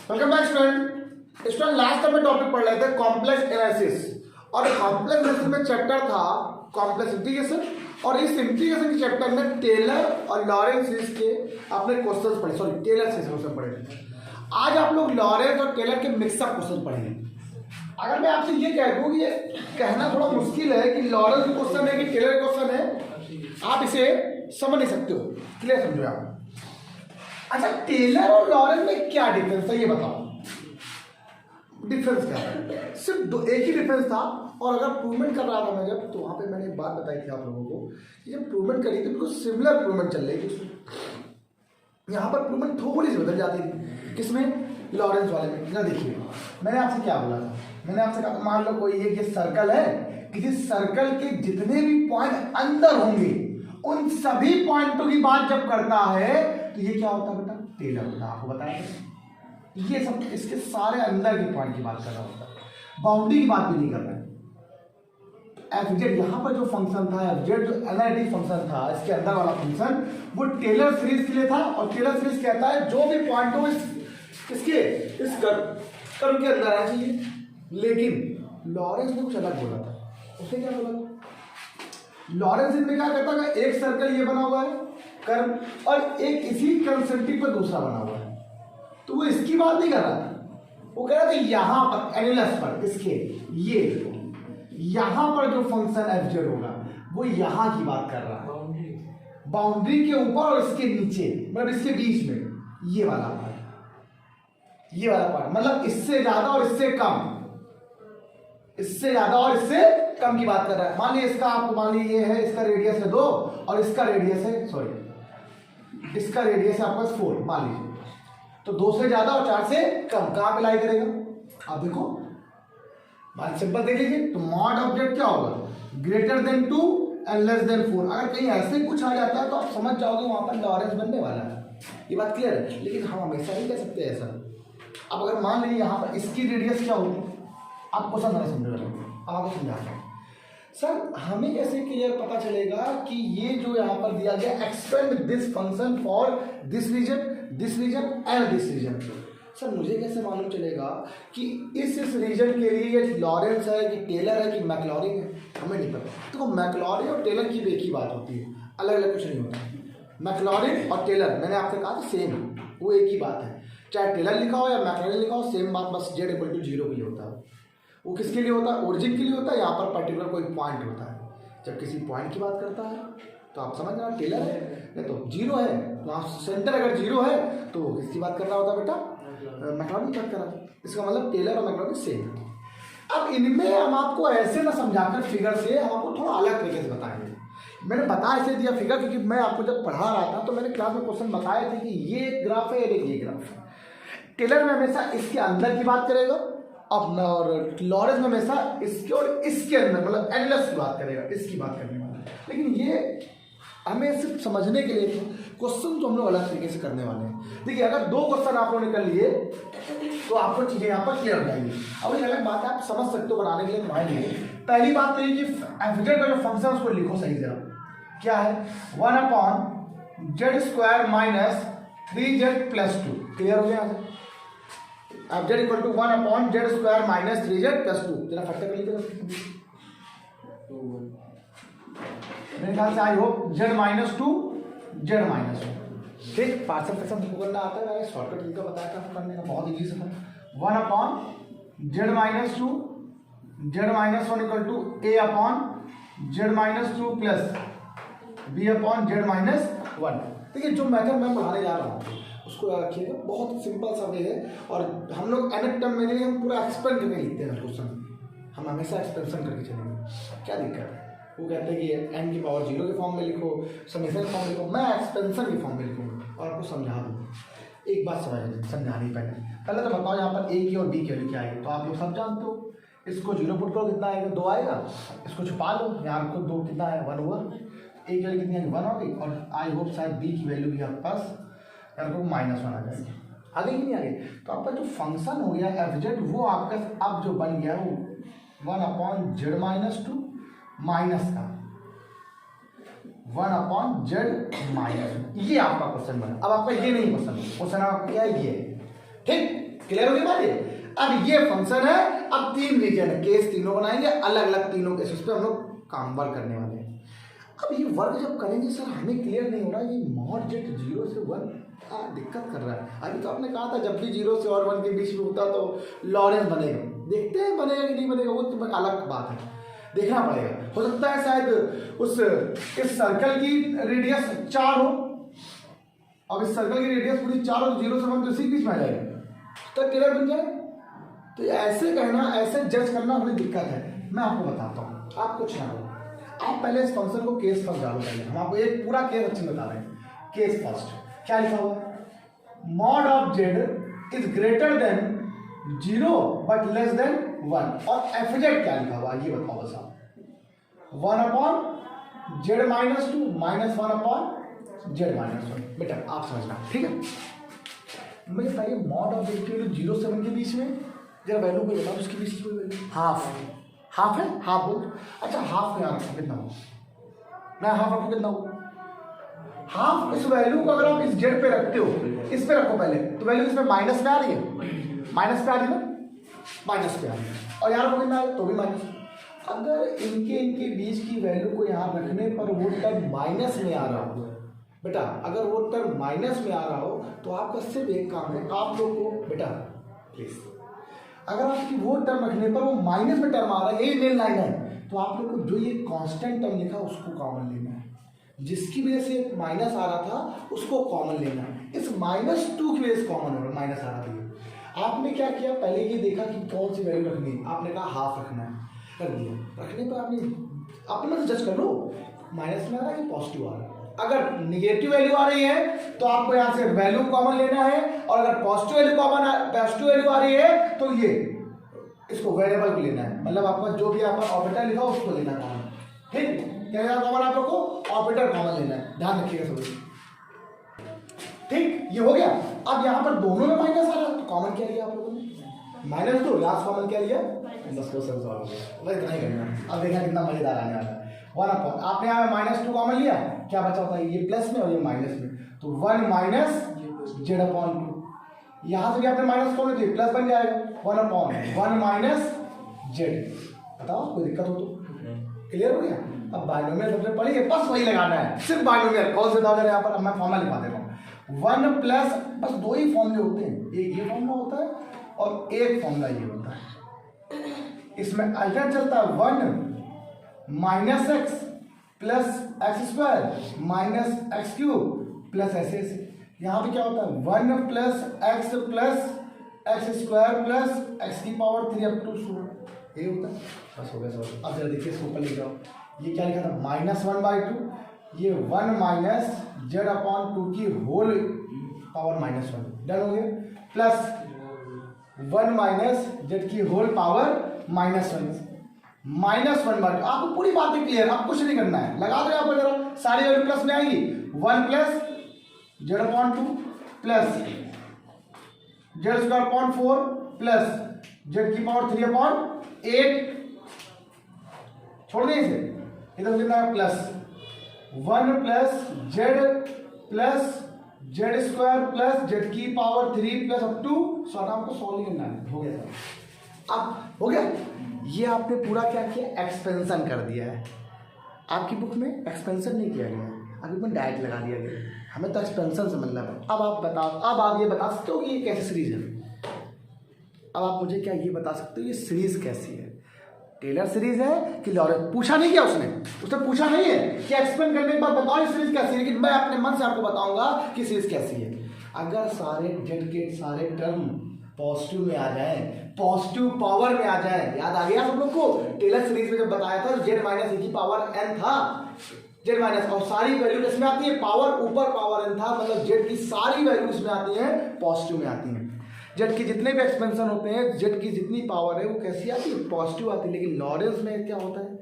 Welcome back student. Last time में topic पढ़ रहे थे कॉम्प्लेक्स एनालिसिस, और कॉम्प्लेक्स एनालिसिस में चैप्टर था कॉम्प्लेक्स इंटीग्रेशन, और इस इंटीग्रेशन के चैप्टर में टेलर और लॉरेंस सीरीज के आपने क्वेश्चंस पढ़े, सॉरी टेलर सीरीज क्वेश्चन पढ़े। आज आप लोग लॉरेंस और टेलर के मिक्सअप क्वेश्चन पढ़ेंगे। अगर मैं आपसे ये कह दूं कि ये कहना थोड़ा मुश्किल है कि लॉरेंस क्वेश्चन है कि टेलर क्वेश्चन है, आप इसे समझ नहीं सकते हो। क्लियर समझो आप। अच्छा, टेलर और लॉरेंस में क्या डिफरेंस है ये बताओ। डिफरेंस क्या है? सिर्फ एक ही डिफरेंस था, और अगर प्रूवमेंट कर रहा था मैं जब, तो वहां पे मैंने एक बात बताई थी आप लोगों को कि जब प्रूवमेंट करी थी बिल्कुल सिमिलर प्रूवमेंट चल रही थी। यहाँ पर प्रूवमेंट थोड़ी सी बदल जाती थी। किसमें? लॉरेंस वाले में। ना देखिए, मैंने आपसे क्या बोला था? मैंने आपसे कहा मान लो कोई एक सर्कल है, किसी सर्कल के जितने भी पॉइंट अंदर होंगे उन सभी पॉइंटों की बात जब करता है तो ये क्या होता है बेटा? टेलर होता है। आपको बताया ये सब इसके सारे अंदर के पॉइंट की बात कर रहा होता है, बाउंड्री की बात भी नहीं कर रहा है। एफ जेड यहाँ पर जो फंक्शन था, एफ जेड जो एनालिटिक फंक्शन था, इसके अंदर वाला फंक्शन वो टेलर सीरीज के लिए था। और टेलर सीरीज कहता है जो भी पॉइंट हो इसके इस कर्व के अंदर आना चाहिए। लेकिन लॉरेंस ने कुछ अलग बोला था। उसने क्या बोला था? लॉरेंस ने क्या कहता है, एक सर्कल ये बना हुआ है कर्व, और एक इसी कंसेंट्रिक पर दूसरा बना हुआ है, तो वो इसकी बात नहीं कर रहा था। वो कह रहा था यहाँ पर एनिलस पर इसके ये यहाँ पर जो फंक्शन एफ जेड होगा वो यहाँ की बात कर रहा है, बाउंड्री के ऊपर और इसके नीचे, मतलब इसके बीच में ये वाला पार्ट, ये वाला पार्ट, मतलब इससे ज्यादा और इससे कम, इससे ज्यादा और इससे कम की बात कर रहा है। मान लीजिए इसका, आपको मान लीजिए ये है, इसका रेडियस है 2 और इसका रेडियस है, सॉरी इसका रेडियस है आपके पास 4 मान लीजिए, तो 2 से ज्यादा और 4 से कम कहां पे लाई करेगा? आप देखो, बात सिंपल देख लीजिए, तो मॉड ऑफ जेड क्या होगा? Greater than 2 and less than 4। अगर कहीं ऐसे कुछ आ जाता है तो आप समझ जाओगे वहां पर लॉरेंस बनने वाला है। ये बात क्लियर है? लेकिन हम हमेशा नहीं कह सकते ऐसा। अब अगर मान लीजिए यहाँ पर इसकी रेडियस क्या होगी, आपको समझ अब आपको समझाना है सर, हमें कैसे क्लियर पता चलेगा कि ये जो यहाँ पर दिया गया expand this function for this region and this region. Sir मुझे कैसे मालूम चलेगा कि इस रीजन के लिए ये लॉरेंस है कि टेलर है कि मैक्लॉरिन है? हमें नहीं पता। तो मैक्लॉरिन और टेलर की एक ही बात होती है, अलग अलग कुछ नहीं होता। मैक्लॉरिन और टेलर मैंने आपसे कहा था सेम, वो एक ही बात है। चाहे टेलर लिखा हो या मैक्लॉरिन लिखा हो, सेम बात, बस जेड इक्वल टू 0 के लिए होता है। वो किसके लिए होता है? ओरिजिन के लिए होता है। यहाँ पर पर्टिकुलर कोई पॉइंट होता है। जब किसी पॉइंट की बात करता है तो आप समझ रहे टेलर है, नहीं तो 0 है, तो आप सेंटर अगर 0 है तो किसकी बात कर रहा होता है बेटा? मैक्लॉरिन की बात कर रहा है। इसका मतलब टेलर और मैक्लॉरिन सेम है। अब इनमें हम आपको ऐसे ना समझाकर फिगर से, हम आपको थोड़ा अलग तरीके से बताएंगे। मैंने बता इसलिए दिया फिगर क्योंकि मैं आपको जब पढ़ा रहा था तो मैंने क्लास में क्वेश्चन बताए थे कि ये एक ग्राफ है, ये ग्राफ है। टेलर में हमेशा इसके अंदर की बात करेगा और लॉरेंस में हमेशा इसके और इसके अंदर, मतलब एनालिसिस की बात करेगा, इसकी बात करने वाला है। लेकिन ये हमें सिर्फ समझने के लिए क्वेश्चन तो हम लोग अलग तरीके से करने वाले हैं। देखिए, अगर 2 क्वेश्चन आप लोगों ने कर लिए तो आपको चीजें यहाँ पर क्लियर हो जाएंगी। अब एक अलग बात है, आप समझ सकते हो बनाने के लिए तुम्हारे लिए। पहली बात तो ये कि एफ जेड का जो फंक्शन उसको लिखो सही से। क्या है? 1/z² minus 3z plus 2। Clear हो गया? अब z equal to 1/z² minus 3z plus 2। जरा फटक लीजिए मेरे ख्याल से। I hope z minus 2 z minus 1। ठीक, पार्शियल फ्रैक्शन तुमको करना आता है, मैंने शॉर्टकट तरीका बताया था करने का, बहुत इजी से था। 1/z minus 2 z minus 1 equal to a/z minus 2 plus b/z minus 1। देखिए, जो मैथड मैं पढ़ाने जा रहा हूँ उसको याद रखिएगा, बहुत सिंपल सा वे है। और हम लोग एनएट टर्म में नहीं, हम पूरा एक्सपेंड करके लिखते हैं क्वेश्चन। हम हमेशा एक्सपेंशन करके चलेंगे। क्या दिक्कत है? वो कहते हैं कि n की पावर 0 के फॉर्म में लिखो, समेशन के फॉर्म में लिखो, मैं एक्सपेंशन के फॉर्म में लिखूंगा और आपको समझा दूंगा। एक बात समझानी पहले तो बताओ यहाँ पर a की और b की वैल्यू क्या आएगी। तो आप लोग सब जानते हो, इसको 0 पुट करो, कितना आएगा? 2 आएगा। इसको छुपा लो, यहाँ रखो 2, कितना है? 1 हुआ। a की वैल्यू कितनी आएगी? 1 होगी। और आई होप शायद b की वैल्यू भी आपके पास -1 आ जाएगी। आगे कि नहीं आगे? तो आपका जो फंक्शन हो गया एफ जेड, वो आपका अब जो बन गया वो 1/z माइनस 2 माइनस का 1/z माइनस, ये आपका क्वेश्चन बना। अब आपका ये नहीं क्वेश्चन आपका क्या है? ये। ठीक, क्लियर होगी बात? ये अब ये फंक्शन है, अब 3 रीजन है, केस तीनों बनाएंगे, अलग अलग तीनों केसेस पे हम लोग काम वर्क करने वाले हैं। अब ये वर्क जब करेंगे सर हमें क्लियर नहीं हो रहा ये मॉड जेड 0 से 1 दिक्कत कर रहा है। अभी तो आपने कहा था जब भी 0 से और 1 के बीच में होता तो लॉरेंस बनेगा, देखते हैं बनेगा कि नहीं बनेगा, वो तो अलग बात है, देखना पड़ेगा। हो सकता है शायद इस सर्कल की रेडियस 4 हो, अब इस सर्कल की रेडियस पूरी 4 हो, 0 से 1 तो इसी बीच में आ जाएगा, तो क्लियर बन जाए। तो ऐसे कहना, ऐसे जज करना हमें दिक्कत है। मैं आपको बताता हूँ, आप कुछ ना हो, आप पहले इस फंक्शन को केस फर्स्ट डालो। पहले हम आपको एक पूरा केस अच्छे बता रहे हैं। केस फर्स्ट क्या लिखा हुआ? Mod of Z is greater then 0 but less than 1। और एफ जेड क्या लिखा हुआ ये बताओ बस आप। 1 Z minus 2 minus 1 Z minus 1। बेटा आप समझना, ठीक है? मुझे बताइए मॉड ऑफ जेड के 0 से 1 के बीच में जरा वैल्यू को बताओ, उसके बीच में हाफ है, हाफ बोल। अच्छा हाफ में आपको कितना हो? मैं हाफ आपको कितना हो? हाफ इस वैल्यू को अगर आप इस जेड पे रखते हो, इस पे रखो पहले, तो वैल्यू इसमें माइनस में आ रही है, माइनस पे आ रही है ना, माइनस पे आ रही है, और यहाँ पर कितना है तो भी माइनस। अगर इनके बीच की वैल्यू को यहाँ रखने पर वो टर्म माइनस में आ रहा हो बेटा, अगर वो टर्म माइनस में आ रहा हो तो आपका सिर्फ एक काम है, आप लोग को बेटा प्लीज, अगर आपकी वो टर्म रखने पर वो माइनस में टर्म आ रहा है, यही मेन लाइन है, तो आप लोग को जो ये कांस्टेंट टर्म लिखा उसको कॉमन लेना है, जिसकी वजह से माइनस आ रहा था उसको कॉमन लेना है। इस -2 की वजह से कॉमन हो रहा है, माइनस आ रहा था। आपने क्या किया, पहले ये देखा कि कौन सी वैल्यू रखनी है, आपने कहा हाफ रखना है, कर दिया। रखने पर आपने अपने से जज कर लो माइनस में आ रहा है कि पॉजिटिव आ रहा है। अगर निगेटिव वैल्यू आ रही है तो आपको यहाँ से वैल्यू कॉमन लेना है, और अगर पॉजिटिव वैल्यू आ रही है तो ये इसको वेरिएबल को लेना है, मतलब आपका जो भी आपका ऑपरेटर लिखा हो उसको लेना है। ठीक, क्या कॉमन आप लोग को ऑपरेटर कॉमन लेना है, ध्यान रखिएगा सभी। ठीक, ये हो गया। अब यहाँ पर दोनों में माइनस आ रहा है तो कॉमन क्या लिया आप लोगों ने? -2, लास्ट कॉमन क्या लिया? बस क्वेश्चन सॉल्व हो गया, बस इतना ही करना। अब देखना कितना मजेदार आने वाला है। 1 आपने यहाँ -2 कॉमन लिया, क्या बचा होता है? ये प्लस में और ये माइनस में, तो 1 माइनस जेड अपॉन 2। यहाँ से भी आपने माइनस कॉमन लिया, प्लस बन जाएगा 1/1 माइनस जेड। बताओ कोई दिक्कत हो तो? क्लियर हो गया? अब बाइनोमियल सबसे पढ़िए, बस वही लगाना है, सिर्फ बाइनोमियल। कौन से दादा यहाँ पर अब मैं फॉर्मूला लिखा देता हूँ। 1 प्लस, बस 2 ही फॉर्मूले होते हैं, एक ये फॉर्मूला होता है और एक फॉर्मूला ये होता है। इसमें अल्टरनेट चलता है 1 minus x plus x square minus x cube plus ऐसे ऐसे। यहाँ पे क्या होता है? 1 plus x square plus x की पावर 3 अप टू 4, ये होता है। बस हो गया सब। अब जरा देखिए इसको ऊपर लिख जाओ, ये क्या लिखा था? -1/2, ये 1 माइनस जेड अपॉन 2 की होल पावर -1, डन हो गया, प्लस 1 माइनस जेड की होल पावर -1 -1/2। आपको पूरी बातें क्लियर, आप कुछ नहीं करना है, लगा दो यहाँ पर जरा, सारी वैल्यू प्लस में आएगी। 1 plus z upon 2 plus z square upon 4 plus z की पावर 3/8, छोड़ दें इसे, इधर कितना है? Plus 1 plus z square plus z की power 3 plus up to, sorry आपको सॉल्व करना है, हो गया सर। अब हो गया, ये आपने पूरा क्या किया? एक्सपेंशन कर दिया है। आपकी बुक में एक्सपेंशन नहीं किया गया है, अभी में डायरेक्ट लगा दिया गया। हमें तो एक्सपेंशन से मतलब है। अब आप बताओ, अब आप ये बता सकते हो कि ये कैसी सीरीज है? अब आप मुझे क्या ये बता सकते हो ये सीरीज कैसी है? टेलर सीरीज है कि लॉरेंस? पूछा नहीं क्या उसने पूछा नहीं है कि एक्सप्लेन करने के बाद बताओ ये सीरीज कैसी है, लेकिन मैं अपने मन से आपको बताऊंगा कि सीरीज कैसी है। अगर सारे जेड के सारे टर्म पॉजिटिव में आ जाए, पॉजिटिव पावर में आ जाए, याद आ गया हम लोग को टेलर सीरीज में जब बताया था जेड माइनस ए की पावर n था, जेड माइनस, और सारी वैल्यू इसमें आती है, पावर ऊपर पावर n था, मतलब जेड की सारी वैल्यू इसमें आती है, पॉजिटिव में आती है। जेड की जितने भी एक्सपेंशन होते हैं, जेड की जितनी पावर है वो कैसी आती है? पॉजिटिव आती है। लेकिन लॉरेंस में क्या होता है?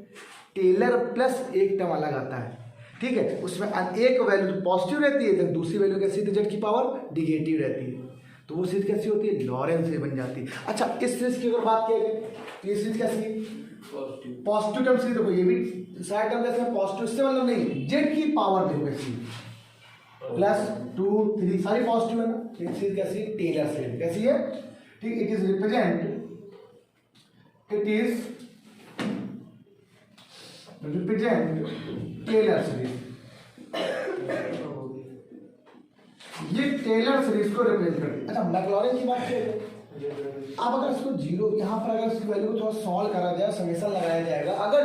टेलर प्लस एक टर्म अलग आता है, ठीक है, उसमें एक वैल्यू पॉजिटिव रहती है, तो दूसरी वैल्यू कैसी होती है? जेड की पावर निगेटिव रहती है, तो वो सीरीज कैसी होती है? लॉरेंस से बन जाती है। अच्छा, इस सीरीज की अगर बात किया जाए तो ये सीरीज कैसी है? Positive term series. देखो ये भी सारे टर्म कैसे पॉजिटिव, इससे मतलब नहीं, जेड की पावर देखो कैसी +2 3 सारी पॉजिटिव है ना, तो ये सीरीज कैसी है? टेलर सीरीज कैसी है? ठीक, it is represent Taylor series. ये टेलर सीरीज को रिप्रेजेंट करती है। अच्छा, मैक्लॉरिन की बात करें, अब अगर इसको जीरो, यहाँ पर अगर इसकी वैल्यू को थोड़ा सॉल्व करा जाए, समेशन लगाया जाएगा, अगर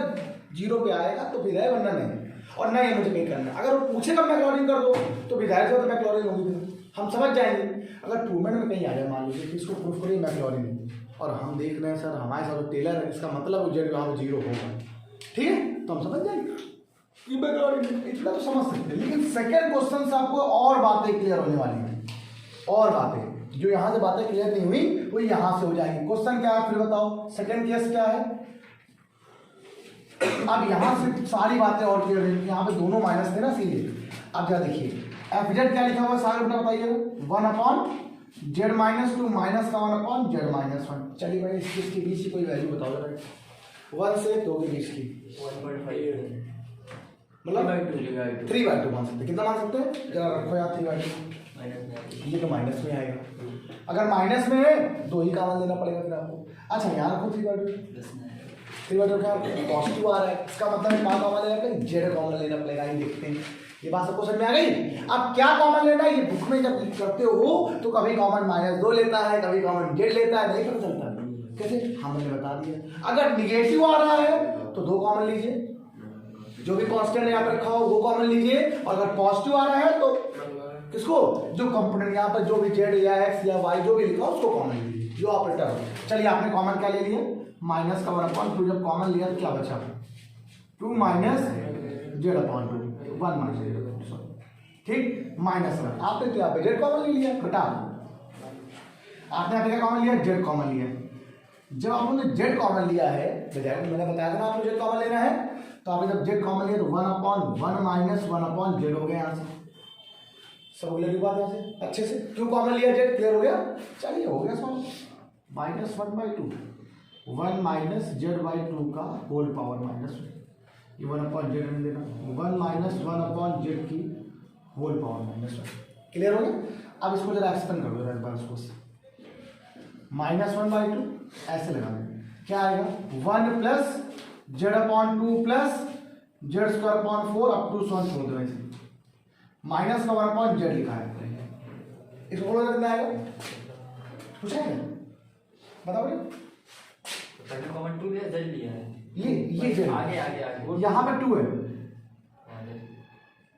जीरो पे आएगा तो फिर है, वरना नहीं। और नहीं मुझे नहीं करना, अगर वो पूछेगा मैक्लॉरिन कर दो तो विधायक तो मैक्लॉरिन होगी, हम समझ जाएंगे। अगर प्रूवमेंट में कहीं आ जाए, मान लीजिए कि इसको प्रूफ करिए मैक्लॉरिन, और हम देख रहे हैं सर हमारे साथ टेलर है, इसका मतलब जेड वहाँ जीरो होगा, ठीक है, तो हम समझ जाएंगे कि मैक्लॉरिन, इतना तो समझ सकते हैं। लेकिन सेकेंड क्वेश्चन से आपको और बातें क्लियर होने वाली हैं, और बातें जो यहाँ से बातें क्लियर नहीं हुई वो यहाँ से हो जाएंगी। क्वेश्चन क्या है फिर बताओ, सेकेंड केस क्या है। अब यहाँ से सारी बातें और क्लियर है, यहाँ पे दोनों माइनस थे ना सीधे। अब क्या देखिए, एफ जेड क्या लिखा हुआ है सारे बेटा बताइए, 1/z माइनस 2 माइनस का 1/z माइनस 1। चलिए भाई इसके बीच की कोई वैल्यू बताओ जरा, 1 से 2 के बीच की, 1.5 मतलब 3/2 मान सकते, कितना मान सकते हैं जरा रखो यार 3/2, ये तो माइनस में आएगा। अगर माइनस में है 2 ही कॉमन लेना पड़ेगा फिर आपको। अच्छा यहाँ रखो 3/2 क्या पॉजिटिव आ रहा है, इसका मतलब क्या कॉमन लेना पड़ेगा, जेड कॉमन लेना पड़ेगा। ये देखते हैं, ये बात सबको समझ में आ गई। अब क्या कॉमन लेना है, ये बुक में जब करते हो तो कभी कॉमन -2 लेता है, कभी कॉमन जेड लेता है, नहीं पता चलता कैसे, हमने बता दिया। अगर निगेटिव आ रहा है तो 2 कॉमन लीजिए, जो भी कांस्टेंट यहाँ पर रखा हो वो कॉमन लीजिए, और अगर पॉजिटिव आ रहा है तो किसको, जो कंपोनेंट यहाँ पर जो भी जेड या एक्स या वाई जो भी लिखा हो उसको कॉमन लीजिए, जो ऑपरेटर हो। चलिए आपने कॉमन क्या ले लिया, माइनस का 1/2, जब कॉमन लिया तो क्या बचा, 2 माइनस z/2, 1 माइनस z, ठीक, -1। आपने क्या पे जेड कॉमन ले लिया, घटा, आपने यहाँ पे क्या कॉमन लिया, जेड कॉमन लिया। जब आपने जेड कॉमन लिया है, मैंने बताया था ना आपको जेड कॉमन लेना है, तो आपने जब जेड कॉमन लिया तो 1/1 माइनस 1/z हो गया यहाँ से। सब क्लियर हुआ यहाँ से अच्छे से, क्यों कॉमन लिया जेड, क्लियर हो गया। चलिए हो गया सॉल्व, -1/2, 1 माइनस z/2 का होल पावर -1, ये 1/z में देना, 1 माइनस 1/z की होल पावर -1, क्लियर हो गया। अब इसको जरा एक्सपेंड कर दो एक बार, इसको -1/2 ऐसे लगा दें, क्या आएगा 1 plus z/2 plus z²/4 up to 1 छोड़ दो ऐसे, माइनस का 1/z लिखा है, इसको बोलो कितना आएगा, कुछ है बताओ कॉमन 2 है, z लिया है, ये z आगे आगे आगे यहाँ पे 2 है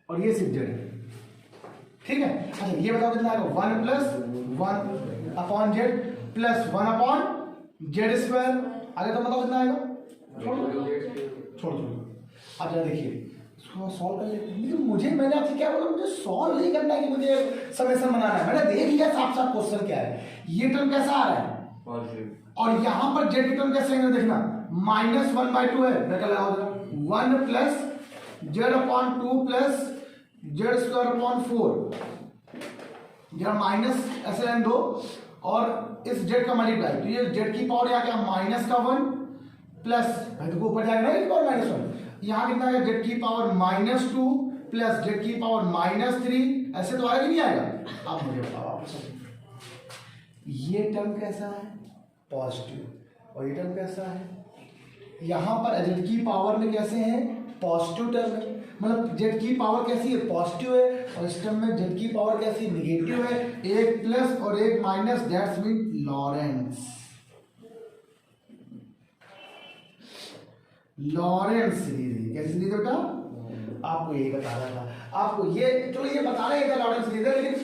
और ये सिर्फ z है, ठीक है। अच्छा ये बताओ कितना आएगा, 1 प्लस 1/z प्लस 1/z², आगे तो बताओ कितना आएगा, छोड़ अब जरा देखिए इसको सॉल्व कर लेते हैं। लेकिन मुझे, मैंने आपसे क्या बोला, मुझे सॉल्व नहीं करना है कि मुझे समेशन बनाना है, मैंने देख लिया साफ साफ क्वेश्चन क्या है, ये टर्म कैसा आ रहा है और यहाँ पर जेड की टर्म कैसे है देखना, -1/2 है, बेटा लगाओ जरा, 1 प्लस z/2 प्लस z²/4, जरा माइनस ऐसे रहने दो, और इस जेड का मल्टीप्लाई, तो ये जेड की पावर यहाँ क्या -1 प्लस, देखो ऊपर जाएगा ना पावर -1, यहाँ कितना है जेड की पावर -2 प्लस जेड की पावर -3, ऐसे तो आएगा नहीं आएगा। अब मुझे बताओ आप, ये टर्म कैसा है, पॉजिटिव, और ये टर्म कैसा है, यहाँ पर जेड की पावर में कैसे है, पॉजिटिव टर्म है, मतलब जेड की पावर कैसी है, पॉजिटिव है, और इस टर्म में जेड की पावर कैसी, निगेटिव है, एक प्लस और एक minus, that's mean Lawrence series. कैसी सीरीज बेटा, आपको यही बता रहा था, आपको ये चलो ये बता रहे हैं लॉरेंस सीरीज है, लेकिन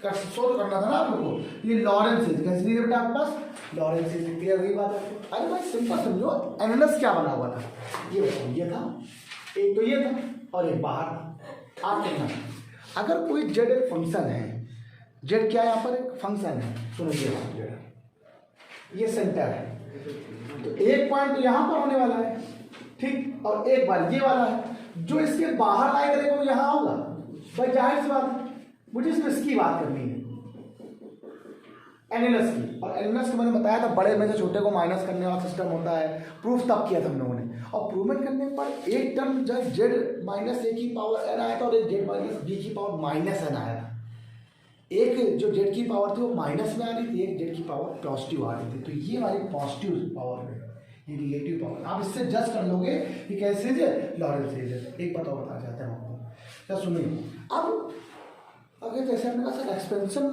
शो करना था ना आप लोगों को, ये लॉरेंस सीरीज कैसी सीरीज है बेटा आपके पास, लॉरेंस सीरीज, क्लियर हुई बात है। अरे भाई सिंपल समझो, एनालिसिस क्या बना हुआ था, ये बताओ, ये था एक, तो ये था और एक बाहर था। आप देखना, अगर कोई जेड एक फंक्शन है, जेड क्या है यहाँ पर एक फंक्शन है, सुनो ये सेंटर है, तो एक पॉइंट तो यहाँ पर होने वाला है, ठीक, और एक बार ये वाला है, जो इसके बाहर लाइन करेगा वो यहाँ होगा, भाई जाहिर सी बात है। मुझे इसमें इसकी बात करनी है, एनालिसिस की, और एनालिसिस को मैंने बताया था बड़े में से छोटे को माइनस करने वाला सिस्टम होता है, प्रूफ तब किया था हम लोगों ने, और प्रूवमेंट करने पर एक टर्म जब जेड -a की पावर n आया था और एक जेड -b की पावर -n आया था, एक जो जेड की पावर थी वो माइनस में आ रही थी, एक जेड की पावर पॉजिटिव आ रही थी, तो ये वाली पॉजिटिव पावर है, ये निगेटिव पावर। आप इससे जज कर लोगे कि कैसे सीरीज है, लॉरेंस सीरीज है। एक बात और बताना चाहते हैं आपको, क्या सुनिए। अब अगर जैसे हमने कहा सर एक्सपेंशन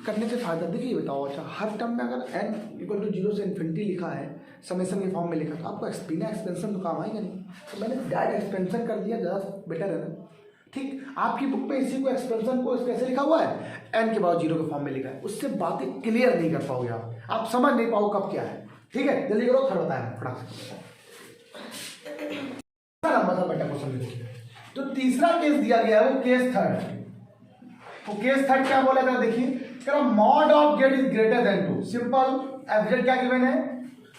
करने से फायदा, देखिए बताओ, अच्छा हर टर्म में अगर n इक्वल टू 0 से इन्फिनिटी लिखा है, समेशन के फॉर्म में लिखा, तो आपको बिना एक्सपेंशन तो काम आएगा नहीं, तो मैंने डायरेक्ट एक्सपेंशन कर दिया, ज़्यादा बेटर है ना। ठीक, आपकी बुक में इसी को एक्सपेंशन को कैसे लिखा हुआ है, n के बाद 0 के फॉर्म में लिखा है, उससे बातें क्लियर नहीं कर पाओगे आप समझ नहीं पाओ कब क्या है। ठीक है, जल्दी करो, थर्ड बताया फटाक से। बेटा क्वेश्चन देखिए, तो तीसरा केस दिया गया है वो केस थर्ड। तो केस थर्ड क्या बोला था, देखिए कह रहा mod of Z is greater than 2। Simple, FZ क्या गिवन है,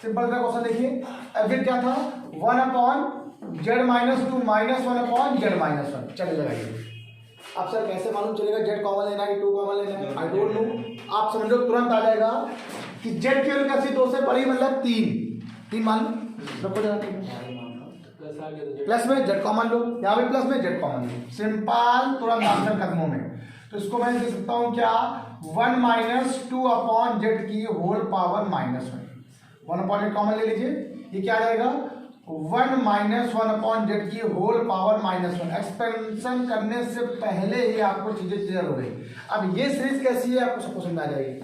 सिंपल का क्वेश्चन देखिए, एफजेड क्या था, 1/z minus 2 minus 1/z minus 1। चले लगाइए। अब सर कैसे मालूम चलेगा जेड कॉमन लेना है कि 2 कॉमन लेना है, आई डोंट नो। आप समझो तुरंत आ जाएगा कि जेड की वैल्यू कैसी, 2 से बड़ी मतलब 3 मान लो, प्लस में जेड कॉमन लो, यहाँ भी प्लस में जेड कॉमन लो, सिंपल तुरंत आंसर कदमों में। तो इसको मैं दे सकता हूँ क्या, 1 माइनस 2/z की whole power minus 1/z common ले लीजिए, ये क्या आ जाएगा 1 माइनस 1/z की होल पावर माइनस 1। एक्सपेंशन करने से पहले ही आपको चीजें क्लियर हो गई। अब ये सीरीज कैसी है आपको सब समझ में आ जाएगी,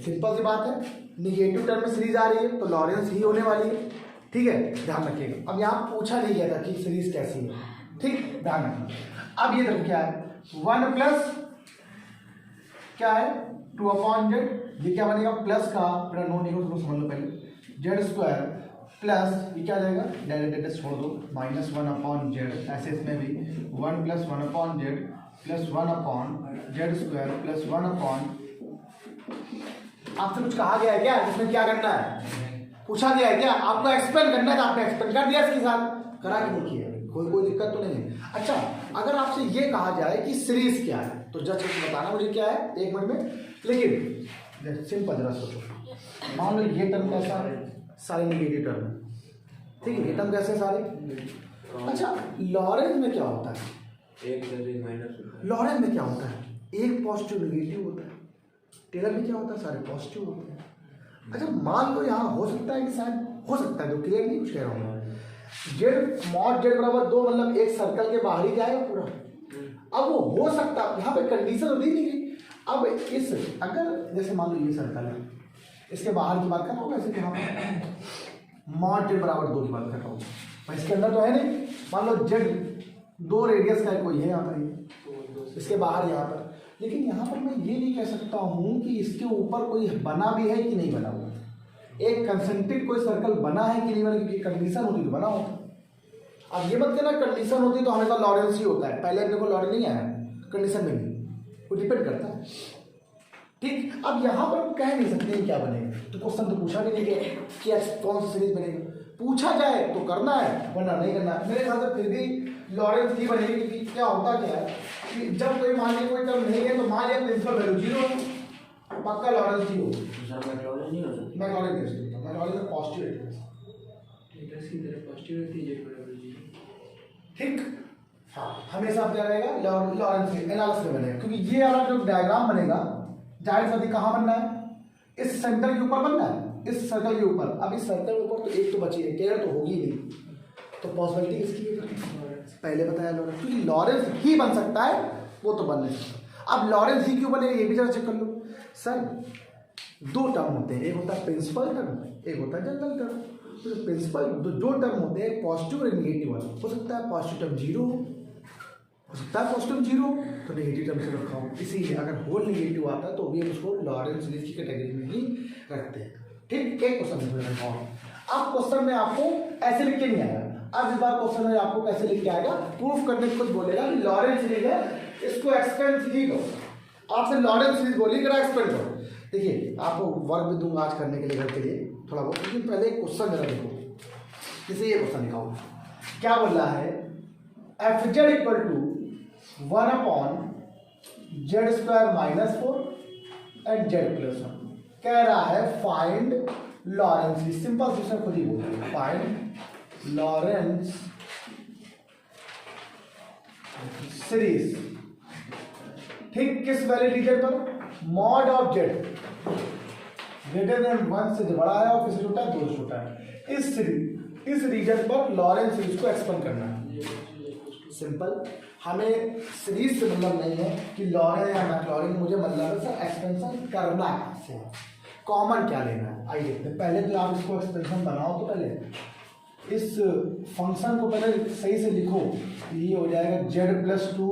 सिंपल सी बात है, निगेटिव टर्म में सीरीज आ रही है तो लॉरेंस ही होने वाली है। ठीक है, ध्यान रखिएगा। अब यहाँ पूछा नहीं गया था कि सीरीज कैसी है, ठीक, ध्यान रखना। अब ये देखो क्या है, 1 प्लस क्या है 2/z, ये क्या बनेगा प्लस का, मेरा नोट नहीं हो तो समझ लो पहले, जेड स्क्वायर प्लस ये क्या जाएगा, डायरेक्ट छोड़ दो, माइनस 1/z, ऐसे इसमें भी 1 plus 1/z plus 1/z square plus 1/। आपसे कुछ कहा गया है क्या, इसमें क्या करना है, पूछा गया है क्या, आपको एक्सप्लेन करना है, तो आपने एक्सप्लेन कर दिया इसके साथ, करा कि नहीं किया, कोई दिक्कत तो नहीं है। अच्छा, अगर आपसे ये कहा जाए कि सीरीज क्या है तो जज करके बताना मुझे क्या है 1 मिनट में। लेकिन सिंपल जरा सोचो, मान लो ये टर्म कैसा है, सारे निगेटिव टर्म है, ठीक है, ये टर्म कैसे सारे। अच्छा, लॉरेंस में क्या होता है, लॉरेंस में क्या होता है, एक पॉजिटिव निगेटिव होता है, टेलर में क्या होता है, सारे पॉजिटिव होते हैं। अच्छा, मान लो यहाँ हो सकता है कि शायद हो सकता है, जो क्लियर नहीं कुछ कह रहा हूँ, जेड मॉड जेड बराबर 2 मतलब एक सर्कल के बाहर ही जाएगा पूरा। अब वो हो सकता है, यहाँ पे कंडीशन होती नहीं गई। अब इस अगर जैसे मान लो ये सर्कल है, इसके बाहर की बात कर रहा हूँ, वैसे यहाँ पर मॉड जेड बराबर 2 की बात कर रहा हूँ, इसके अंदर तो है नहीं। मान लो जेड 2 रेडियस का कोई है यहाँ पर, इसके बाहर यहाँ पर, लेकिन यहाँ पर मैं ये नहीं कह सकता हूँ कि इसके ऊपर कोई बना भी है कि नहीं बना हुआ, एक कंसेंट्रिक कोई सर्कल बना है कि नहीं बना, क्योंकि कंडीशन होती तो बना होता। अब ये मत कहना कंडीशन होती तो हमेशा लॉरेंस ही होता है, पहले अपने को लॉरेंस नहीं आया, कंडीशन में भी वो डिपेंड करता है। ठीक, अब यहाँ पर हम कह नहीं सकते क्या बनेगा, तो क्वेश्चन तो पूछा भी नहीं गया कि कौन सी सीरीज बनेगा, पूछा जाए तो करना है वरना नहीं करना है। मेरे ख्याल से फिर भी लॉरेंस ही बनेगी, क्योंकि क्या होता क्या है कि जब कोई मान लिया कोई टर्म नहीं है तो मान लिया प्रिंसिपल वैल्यू 0 है, पक्का लॉरेंस ही हो। मैं लॉरेंस दे सकता हूँ, मैं लॉरेंस में पॉजिटिव है, ठीक, हाँ, हमेशा क्या रहेगा लॉरेंस एनालिसिस में बनेगा, क्योंकि ये वाला जो डायग्राम बनेगा जाहिर सी कहाँ बनना है, इस सेंटर के ऊपर बनना है, इस सर्कल के ऊपर। अब इस सर्कल के ऊपर तो एक तो बची है, टेलर तो होगी नहीं, तो पॉसिबिलिटी किसकी है, पहले बताया लॉरेंस, क्योंकि लॉरेंस ही बन सकता है, वो तो बन नहीं सकता। अब लॉरेंस ही क्यों बनेगा ये भी जरा चेक कर लो। सर 2 टर्म होते हैं, एक होता है प्रिंसिपल टर्म, एक होता है जनरल टर्म। तो प्रिंसिपल दो टर्म होते हैं, पॉजिटिव और नेगेटिव वाला, हो सकता है पॉजिटिव टर्म 0 हो सकता है पॉजिटिव 0 तो नेगेटिव टर्म से रखा हो, इसीलिए अगर होल नेगेटिव आता है तो भी हम उसको लॉरेंस सीरीज की कैटेगरी में ही रखते हैं। ठीक, एक क्वेश्चन में अब क्वेश्चन में आपको ऐसे लिख के नहीं आएगा, अब इस बार क्वेश्चन में आपको कैसे लिख के आएगा, प्रूफ करने को बोलेगा कि लॉरेंस सीरीज है, इसको एक्सपेंड ही करो, आपसे लॉरेंस सीरीज बोली करा एक्सपेंड करो। देखिए आपको वर्क भी दूंगा आज करने के लिए घर के लिए थोड़ा बहुत, लेकिन पहले एक क्वेश्चन जरा देखो, जैसे ये क्वेश्चन दिखाओ, क्या बोल रहा है, F Z equal to 1/z square minus 4 and Z plus 1, कह रहा है फाइंड लॉरेंस, सिंपल क्वेश्चन खुद ही बोल रहा है, फाइंड लॉरेंस सीरीज। ठीक, किस वैलिड रीजन पर? Mod of Z greater than 1 से बड़ा है और किससे छोटा है? 2 से छोटा है। इस रीजन पर लॉरेंस सीरीज को एक्सपेंड करना है। सिंपल, हमें सीरीज से मतलब नहीं है कि लॉरेंस या मैक्लॉरिन, मुझे मतलब है सर एक्सपेंशन करना है। कॉमन क्या लेना है आइए देखते हैं। पहले तो आप इसको एक्सपेंशन बनाओ, तो पहले इस फंक्शन को पहले सही से लिखो। ये हो जाएगा z+2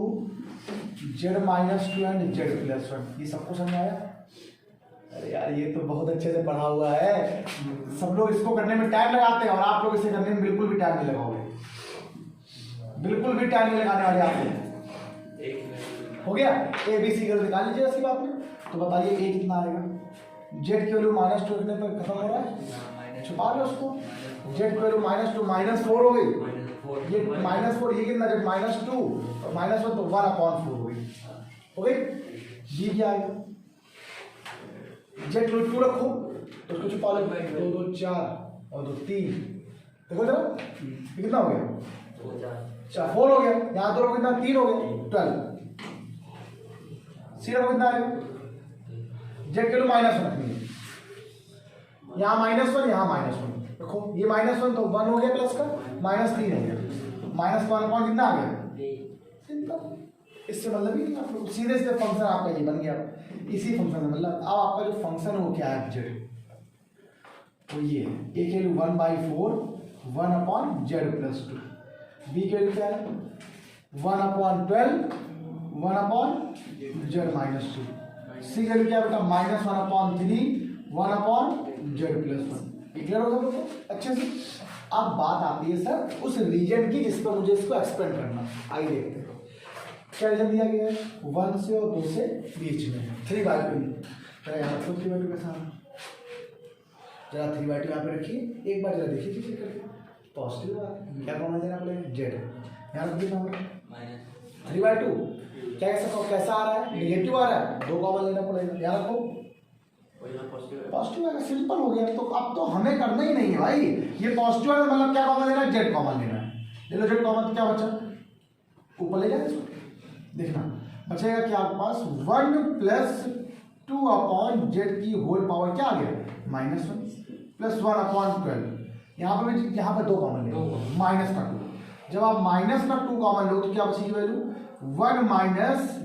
z-2 एंड z+1। ये सबको समझ आया? अरे यार ये तो बहुत अच्छे से पढ़ा हुआ है। सब लोग इसको करने में टाइम लगाते हैं और आप लोग इसे करने में बिल्कुल भी टाइम नहीं लगाओगे, बिल्कुल भी टाइम नहीं लगाने वाले आप लोग। हो गया? ए बी सी निकाल लीजिए ऐसी बात में। तो बताइए ए कितना आएगा? जेड की वैल्यू -2 रखने पर खत्म हो रहा है, छुपा लो उसको। जेड की वैल्यू -2 -4 हो गई। ये -4, ये कितना? जेड -2 और -1 तो 1/4 हो गई। हो गई? जी क्या आएगा? जेड 2 रखो तो उसको छुपा लो। 2 2 4 और 2 3। देखो जरा ये कितना हो गया? 4 हो गया। यहाँ 2 कितना? 3 हो गया, 12। सी रखो कितना आएगा? जेड के लिए -1 रखनी है। यहाँ -1, यहाँ -1 देखो, ये -1 तो 1 हो गया प्लस का, -3 हो गया, -1 कितना आ गया? सिंपल। इससे मतलब ही नहीं, आप लोग सीधे सीधे फंक्शन आपका ये बन गया। इसी फंक्शन में मतलब अब आपका जो फंक्शन है वो क्या है? जेड, तो ये ए के लिए 1/4 1/z+2। बी के लिए क्या है? 1/12 1/z-2। सी के लिए क्या बेटा? -1/3 1/z+1। क्लियर हो गया अच्छे से? अब बात आती है सर उस रीजन की जिस पर मुझे इसको एक्सपेंड करना। आइए देखते हैं क्या रीजन दिया गया है। 1 से और 2 से बीच में 3/2। जरा यहाँ पर 3/2 कैसा? जरा 3/2 यहाँ पे रखिए, एक बार जरा देखिए चेक करके। पॉजिटिव आ रहा है, क्या कॉमन देना पड़ेगा? जेड। यहाँ रख दिया 3/2। कैसा आ रहा है? नेगेटिव आ रहा है, 2 कॉमन लेना पड़ेगा। यहाँ रखो पॉजिटिव आएगा। सिंपल हो गया। तो अब तो हमें करना ही नहीं है भाई। ये पॉजिटिव है मतलब क्या कॉमन लेना है? जेड कॉमन लेना है। ले लो जेड कॉमन, तो क्या बचा? ऊपर ले जाए देखना, बचेगा क्या आपके पास? 1 + 2/z की होल पावर क्या आ गया? -1 + 1/12। यहाँ पर भी, यहाँ पर 2 कॉमन ले, -2। जब आप -2 कॉमन लो तो क्या बचेगी वैल्यू? 1 -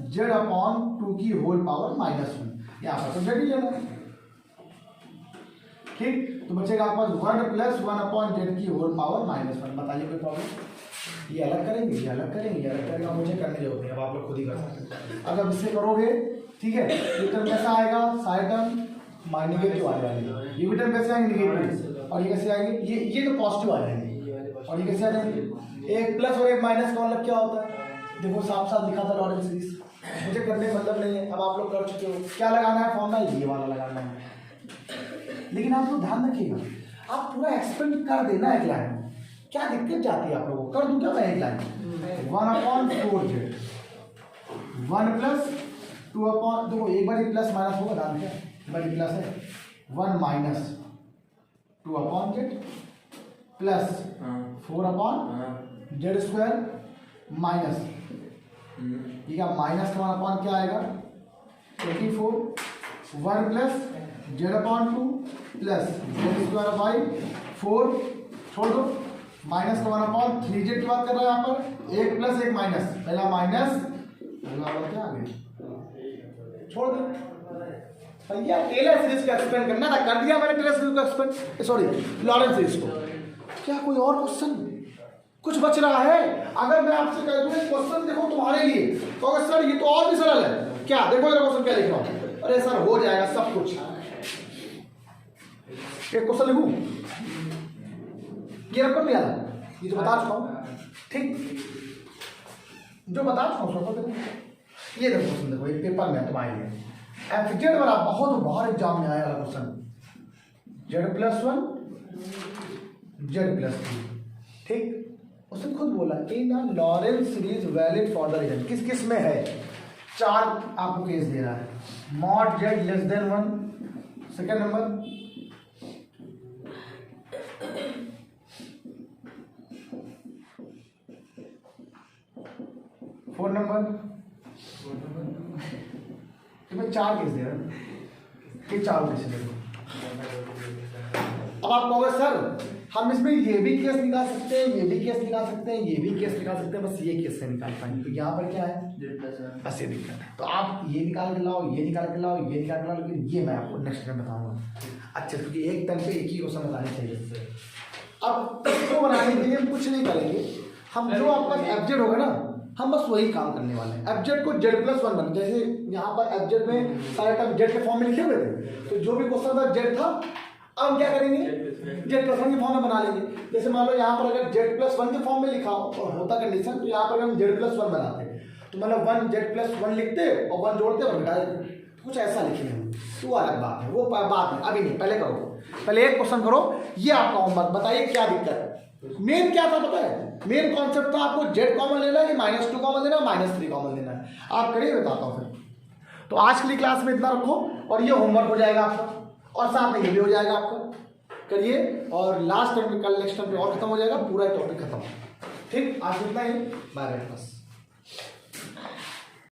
z/2 की होल पावर -1। यहाँ पर तो जेड ही लेना है। ठीक, तो बचेगा आपके पास 1 + 1/z की होल पावर -1। बताइए कोई प्रॉब्लम? ये अलग करेंगे, ये अलग करेंगे, ये अलग करेंगे, मुझे करने की जरूरत नहीं। अब आप लोग खुद ही कर सकते हैं। अगर इससे करोगे ठीक है, ये टर्म कैसा आएगा? साइड टर्म नेगेटिव आने वाली। ये भी टर्म कैसे आएंगे? नेगेटिव। और ये कैसे आएंगे? ये तो पॉजिटिव आ जाएंगे। और ये कैसे आ जाएंगे? एक प्लस और एक माइनस का मतलब क्या होता है? देखो साफ साफ लिखा था लॉरेंस सीरीज। मुझे करने का मतलब नहीं है, अब आप लोग कर चुके हो। क्या लगाना है फॉर्मूला? ये वाला लगाना है। लेकिन आप लोग ध्यान रखिएगा, आप पूरा एक्सपेंड कर देना एक लाइन। क्या दिक्कत जाती है आप लोगों को? कर दूं क्या मैं एक लाइन? 1/4z 1 + 2/, देखो एक बार प्लस माइनस होगा, ध्यान क्या बार प्लस है। 1 - 2/z प्लस 4/z² माइनस, ठीक है, माइनस का 1 क्या आएगा? 24। 1 + z/2 प्लस z²/4 छोड़ दो। माइनस का 1/3z की बात कर रहा है यहाँ पर। 1 + 1 माइनस, पहला माइनस, अगला बात क्या आ गई? छोड़ दो भैया। टेलर सीरीज का एक्सपेंड करना था, कर दिया मैंने टेलर सीरीज को एक्सपेंड, सॉरी लॉरेंस सीरीज को। क्या कोई और क्वेश्चन कुछ बच रहा है? अगर मैं आपसे कह दूं क्वेश्चन देखो तुम्हारे लिए, तो अगर सर ये तो और भी सरल है। क्या देखो जरा क्वेश्चन क्या लिख रहा हूं। अरे सर हो जाएगा सब कुछ। एक क्वेश्चन लिखूं, ये रकम नहीं आया, ये तो बता चुका हूं। ठीक, जो बता चुका हूं सोचो। ये देखो क्वेश्चन, देखो ये पेपर में तुम्हारे लिए एफजेड वाला बहुत बार एग्जाम में आया वाला क्वेश्चन। z+1 z+3। ठीक, उसने खुद बोला in Laurent series valid for the region. किस किस में है? 4 आपको केस दे रहा है। Mod z <1, second number, four number, में 4 केस दे रहे हैं, ये 4 केस दे रहे हैं। अब आप कहोगे सर हम इसमें ये भी केस निकाल सकते हैं, ये भी केस निकाल सकते हैं, ये भी केस निकाल सकते हैं, बस ये केस से निकाल पाएंगे। तो यहाँ पर क्या है, बस ये दिक्कत है। तो आप ये निकाल के लाओ, ये निकाल के लाओ, ये निकाल के लाओ, लेकिन ये मैं आपको नेक्स्ट टाइम बताऊंगा। अच्छा, क्योंकि एक टर्म पे एक ही क्वेश्चन बनाने चाहिए। अब इसको बनाने के लिए हम कुछ नहीं करेंगे, हम जो आपका एफजेड होगा ना, हम बस वही काम करने वाले हैं। एफजेड को z+1 बन, जैसे यहाँ पर एफजेड में सारे टर्म जेड के फॉर्म में लिखे हुए थे, तो जो भी क्वेश्चन था जेड था, अब हम क्या करेंगे, z+1 के फॉर्म में बना लेंगे। जैसे मान लो यहाँ पर अगर z+1 के फॉर्म में लिखा हो और होता कंडीशन, तो यहाँ पर हम z+1 बनाते, तो मतलब 1 z+1 लिखते और 1 जोड़ते और घटा देते, कुछ ऐसा लिखेंगे हम, तो अलग बात है, वो बात में अभी नहीं, पहले करो, पहले एक क्वेश्चन करो। ये आपका होमवर्क, बताइए क्या दिक्कत है। मेन क्या था पता है, मेन कॉन्सेप्ट था आपको z कॉमन लेना है, -2 कॉमन लेना है, -3 कॉमन लेना है। आप करिए, बताता हूँ फिर। तो आज के लिए क्लास में इतना रखो, और ये होमवर्क हो जाएगा आपका, और साथ में ये भी हो जाएगा आपका, करिए। और लास्ट टाइम में, कल नेक्स्ट टाइम पे और खत्म हो जाएगा, पूरा टॉपिक खत्म। ठीक, आज इतना ही, बाय बाय बस।